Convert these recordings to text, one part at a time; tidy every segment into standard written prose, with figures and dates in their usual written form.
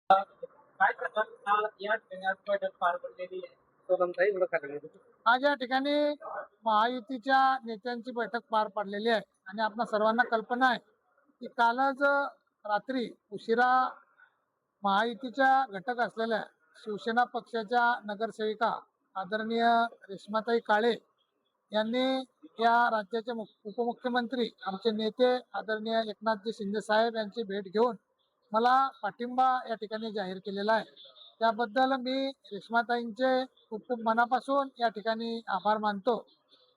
काय प्रकार या ठिकाणी आज बैठक पार पडलेली आहे. सोनमताई एवढं करायला. आज या ठिकाणी महायुतीच्या नेत्यांची बैठक पार पडलेली आहे आणि आपल्या सर्वांना कल्पना आहे की कालच रात्री उशिरा महायुतीच्या घटक असलेल्या शिवसेना पक्षाच्या नगरसेविका आदरणीय रेश्माताई काळे यांनी या राज्याचे उपमुख्यमंत्री आमचे नेते आदरणीय एकनाथजी शिंदे साहेब यांची भेट घेऊन मला पाठिंबा या ठिकाणी जाहीर केलेला आहे. त्याबद्दल मी रेश्माताईंचे खूप खूप मनापासून या ठिकाणी आभार मानतो.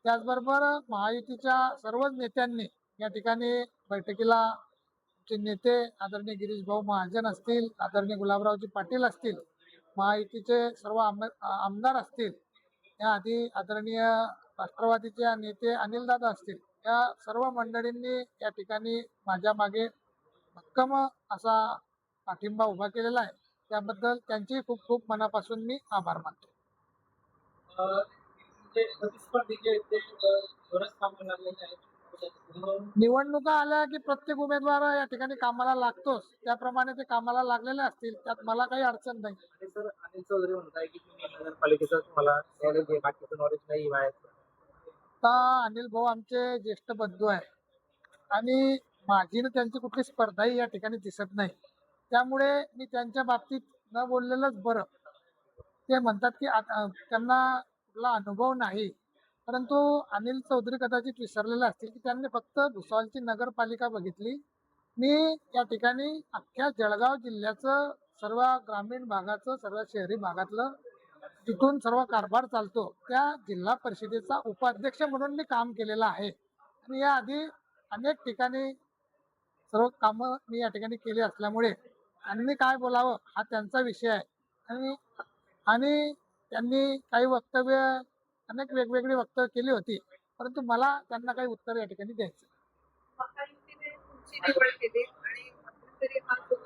त्याचबरोबर महायुतीच्या सर्वच नेत्यांनी या ठिकाणी बैठकीला आमचे नेते आदरणीय गिरीश भाऊ महाजन असतील, आदरणीय गुलाबरावजी पाटील असतील, महायुतीचे सर्व आमदार असतील, याआधी आदरणीय राष्ट्रवादीचे नेते अनिलदादा असतील, या सर्व मंडळींनी या ठिकाणी माझ्या मागे भक्कम असा पाठिंबा उभा केलेला आहे. त्याबद्दल त्यांचे खूप खूप मनापासून मी आभार मानतो. जे प्रतिस्पर्धी जे आहेत ते जोरात कामाला लागलेले आहेत. निवडणुका आल्या की प्रत्येक उमेदवार या ठिकाणी कामाला लागतोच, त्याप्रमाणे ते कामाला लागलेले असतील, त्यात मला काही अडचण नाही. आणि सर अनिल चौधरी म्हणताय की तुम्ही नगरपालिकेचं तुम्हाला नॉलेज आहे, बाकीचं नॉलेज नाही बाहेर. आता अनिल भाऊ आमचे ज्येष्ठ बंधू आहे आणि माझी न त्यांची कुठली स्पर्धाही या ठिकाणी दिसत नाही. त्यामुळे मी त्यांच्या बाबतीत न बोललेलंच बरं. ते म्हणतात की त्यांना कुठला अनुभव नाही, परंतु अनिल चौधरी कदाचित विसरलेले असतील की त्यांनी फक्त भुसावळची नगरपालिका बघितली. मी या ठिकाणी अख्ख्या जळगाव जिल्ह्याचं सर्व ग्रामीण भागाचं सर्व शहरी भागातलं जिथून सर्व कारभार चालतो त्या जिल्हा परिषदेचा उपाध्यक्ष म्हणून मी काम केलेलं आहे आणि याआधी अनेक ठिकाणी सर्व कामं मी या ठिकाणी केली असल्यामुळे त्यांनी काय बोलावं हा त्यांचा विषय आहे. आणि आणि त्यांनी काही वक्तव्य अनेक वेगवेगळी वक्तव्य केली होती, परंतु मला त्यांना काही उत्तर या ठिकाणी द्यायचं. महायुतीने तुमची निवड केली आणि मध्यंतरी हा जो